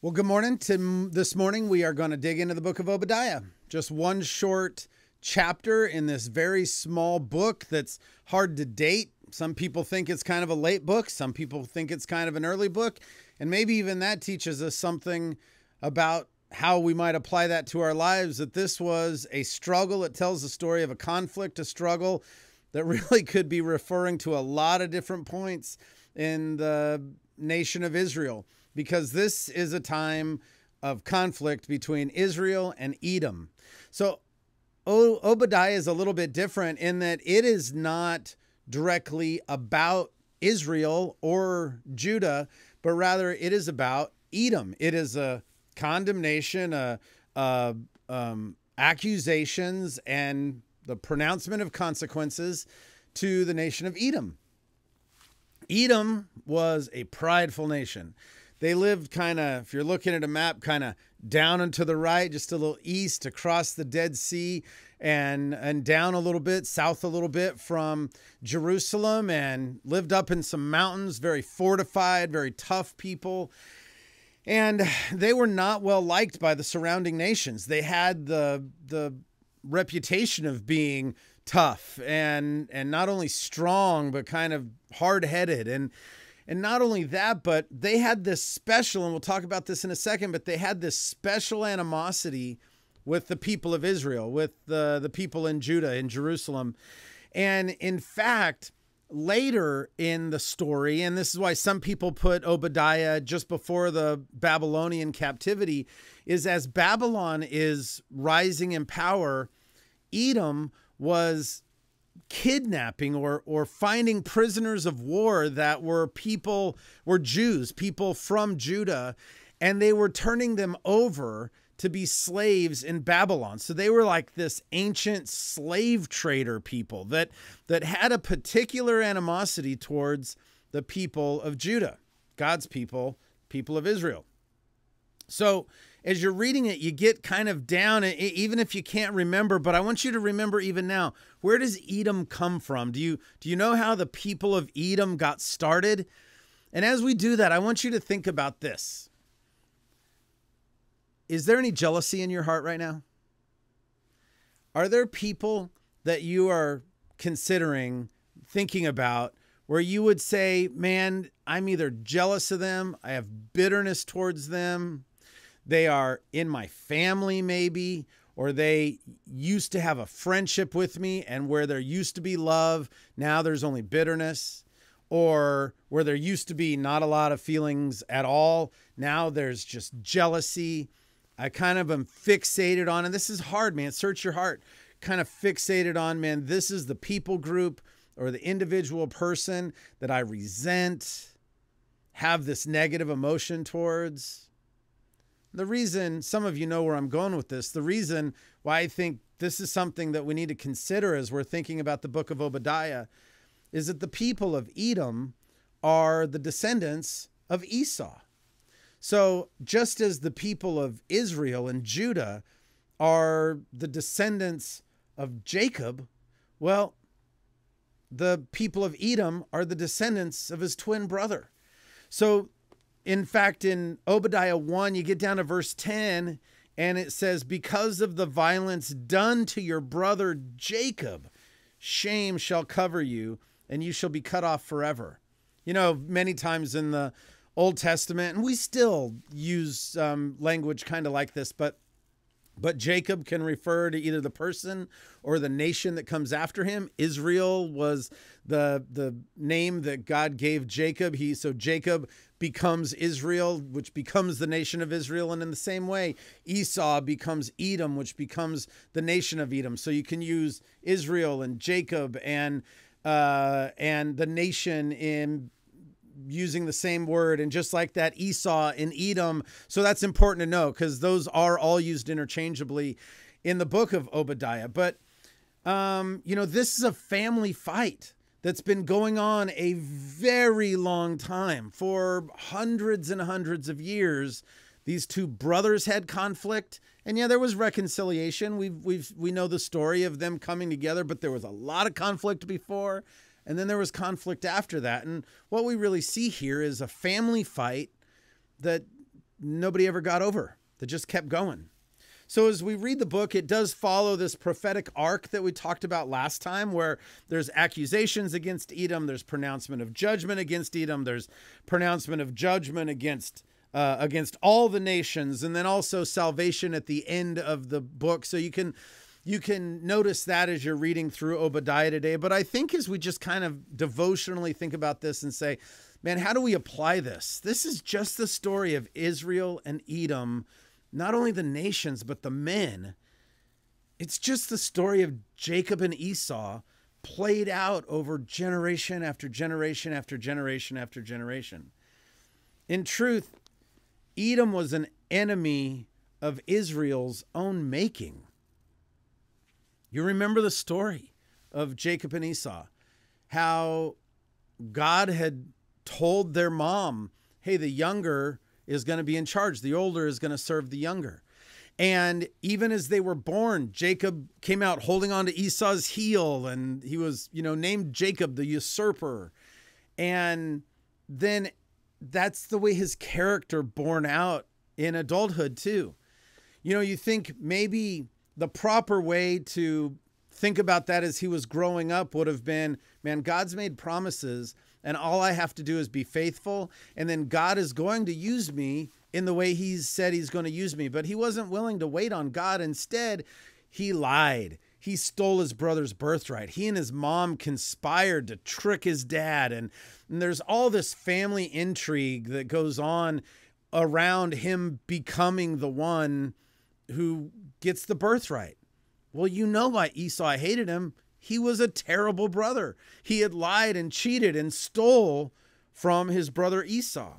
Well, good morning. This morning we are going to dig into the book of Obadiah. Just one short chapter in this very small book that's hard to date. Some people think it's kind of a late book. Some people think it's kind of an early book. And maybe even that teaches us something about how we might apply that to our lives, that this was a struggle. It tells the story of a conflict, a struggle that really could be referring to a lot of different points in the nation of Israel, because this is a time of conflict between Israel and Edom. So Obadiah is a little bit different in that it is not directly about Israel or Judah, but rather it is about Edom. It is a condemnation, accusations, and the pronouncement of consequences to the nation of Edom. Edom was a prideful nation. They lived kind of, if you're looking at a map, kind of down and to the right, just a little east across the Dead Sea, and down a little bit, south a little bit from Jerusalem, and lived up in some mountains, very fortified, very tough people. And they were not well liked by the surrounding nations. They had the reputation of being tough and not only strong, but kind of hard-headed. And not only that, but they had this special, and we'll talk about this in a second, but they had this special animosity with the people of Israel, with the people in Judah, in Jerusalem. And in fact, later in the story, and this is why some people put Obadiah just before the Babylonian captivity, is as Babylon is rising in power, Edom was kidnapping or finding prisoners of war that were Jews, people from Judah, and they were turning them over to be slaves in Babylon. So they were like this ancient slave trader people that had a particular animosity towards the people of Judah, God's people of Israel. So as you're reading it, you get kind of down, even if you can't remember, but I want you to remember even now, where does Edom come from? Do you know how the people of Edom got started? And as we do that, I want you to think about this. Is there any jealousy in your heart right now? Are there people that you are considering, thinking about, where you would say, man, I'm either jealous of them, I have bitterness towards them, they are in my family maybe, or they used to have a friendship with me, and where there used to be love, now there's only bitterness, or where there used to be not a lot of feelings at all, now there's just jealousy. I kind of am fixated on, and this is hard, man, search your heart, kind of fixated on, man, this is the people group or the individual person that I resent, have this negative emotion towards. The reason, some of you know where I'm going with this, the reason why I think this is something that we need to consider as we're thinking about the book of Obadiah is that the people of Edom are the descendants of Esau. So just as the people of Israel and Judah are the descendants of Jacob, well, the people of Edom are the descendants of his twin brother. So in fact, in Obadiah 1, you get down to verse 10, and it says, because of the violence done to your brother Jacob, shame shall cover you, and you shall be cut off forever. You know, many times in the Old Testament, and we still use language kind of like this, but Jacob can refer to either the person or the nation that comes after him. Israel was the name that God gave Jacob. So Jacob becomes Israel, which becomes the nation of Israel. And in the same way, Esau becomes Edom, which becomes the nation of Edom. So you can use Israel and Jacob and the nation in using the same word, and just like that, Esau and Edom. So that's important to know, because those are all used interchangeably in the book of Obadiah. But, this is a family fight that's been going on a very long time. For hundreds and hundreds of years, these two brothers had conflict, and yeah, there was reconciliation. We know the story of them coming together, but there was a lot of conflict before. And then there was conflict after that. And what we really see here is a family fight that nobody ever got over, that just kept going. So as we read the book, it does follow this prophetic arc that we talked about last time, where there's accusations against Edom, there's pronouncement of judgment against Edom, there's pronouncement of judgment against all the nations, and then also salvation at the end of the book. So you can notice that as you're reading through Obadiah today. But I think as we just kind of devotionally think about this and say, man, how do we apply this? This is just the story of Israel and Edom, not only the nations, but the men. It's just the story of Jacob and Esau played out over generation after generation after generation after generation. In truth, Edom was an enemy of Israel's own making. You remember the story of Jacob and Esau, how God had told their mom, hey, the younger is going to be in charge. The older is going to serve the younger. And even as they were born, Jacob came out holding on to Esau's heel, and he was, named Jacob the usurper. And then that's the way his character borne out in adulthood too. You think maybe the proper way to think about that as he was growing up would have been, man, God's made promises, and all I have to do is be faithful, and then God is going to use me in the way he's said he's going to use me. But he wasn't willing to wait on God. Instead, he lied. He stole his brother's birthright. He and his mom conspired to trick his dad. And there's all this family intrigue that goes on around him becoming the one who gets the birthright. Well, why Esau hated him. He was a terrible brother. He had lied and cheated and stole from his brother Esau.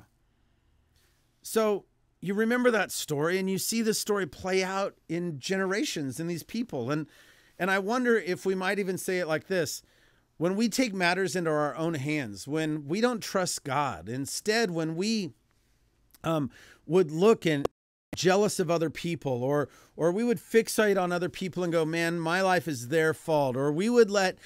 So you remember that story, and you see this story play out in generations in these people. And I wonder if we might even say it like this: when we take matters into our own hands, when we don't trust God, instead, when we would look and jealous of other people, or we would fixate on other people and go, man, my life is their fault, or we would let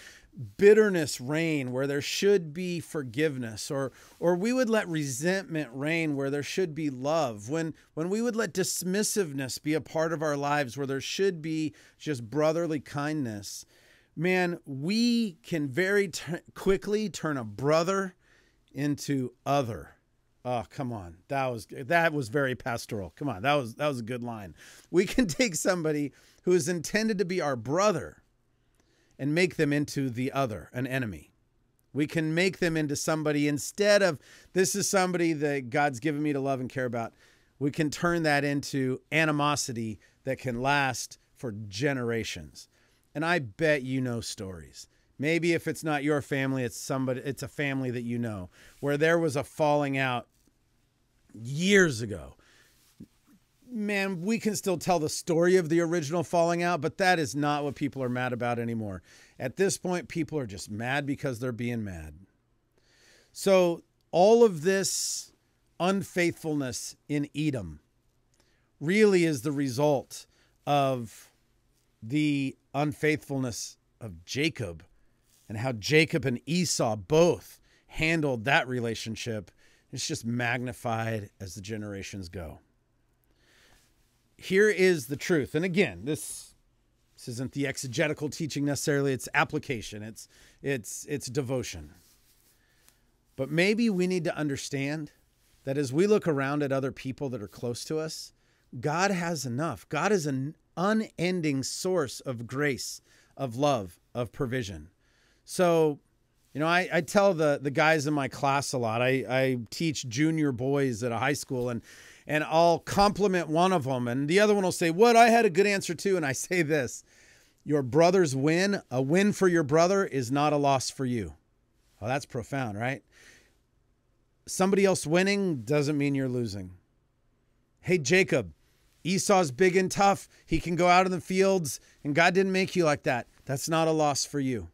bitterness reign where there should be forgiveness, or we would let resentment reign where there should be love, when we would let dismissiveness be a part of our lives where there should be just brotherly kindness, man, we can very quickly turn a brother into other. Oh, come on. That was very pastoral. Come on. That was a good line. We can take somebody who is intended to be our brother and make them into the other, an enemy. We can make them into somebody, instead of, this is somebody that God's given me to love and care about, we can turn that into animosity that can last for generations. And I bet you know stories. Maybe if it's not your family, it's a family that you know, where there was a falling out years ago. Man, we can still tell the story of the original falling out, but that is not what people are mad about anymore. At this point, people are just mad because they're being mad. So all of this unfaithfulness in Edom really is the result of the unfaithfulness of Jacob, and how Jacob and Esau both handled that relationship. It's just magnified as the generations go. Here is the truth. And again, this isn't the exegetical teaching necessarily. It's application. It's devotion. But maybe we need to understand that as we look around at other people that are close to us, God has enough. God is an unending source of grace, of love, of provision. So, I tell the guys in my class a lot. I teach junior boys at a high school, and I'll compliment one of them, and the other one will say, "What? I had a good answer too." And I say this: your brother's win, a win for your brother, is not a loss for you. Oh, that's profound, right? Somebody else winning doesn't mean you're losing. Hey, Jacob, Esau's big and tough. He can go out in the fields, and God didn't make you like that. That's not a loss for you.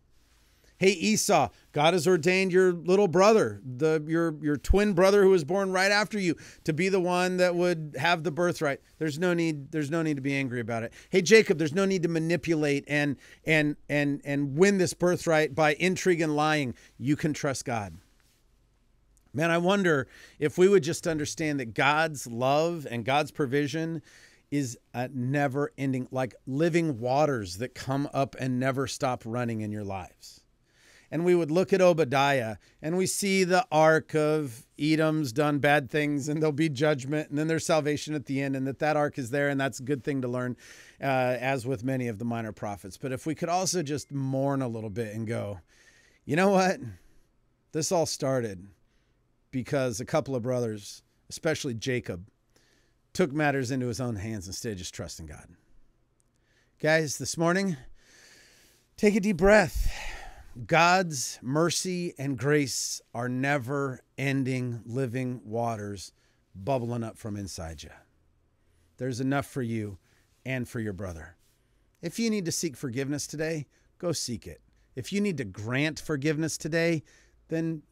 Hey, Esau, God has ordained your little brother, your twin brother who was born right after you, to be the one that would have the birthright. There's no need to be angry about it. Hey, Jacob, there's no need to manipulate and win this birthright by intrigue and lying. You can trust God. Man, I wonder if we would just understand that God's love and God's provision is a never ending, like living waters that come up and never stop running in your lives. And we would look at Obadiah and we see the arc of Edom's done bad things and there'll be judgment and then there's salvation at the end, and that arc is there, and that's a good thing to learn, as with many of the minor prophets. But if we could also just mourn a little bit and go, you know what? This all started because a couple of brothers, especially Jacob, took matters into his own hands instead of just trusting God. Guys, this morning, take a deep breath. God's mercy and grace are never-ending living waters bubbling up from inside you. There's enough for you and for your brother. If you need to seek forgiveness today, go seek it. If you need to grant forgiveness today, then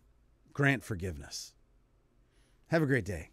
grant forgiveness. Have a great day.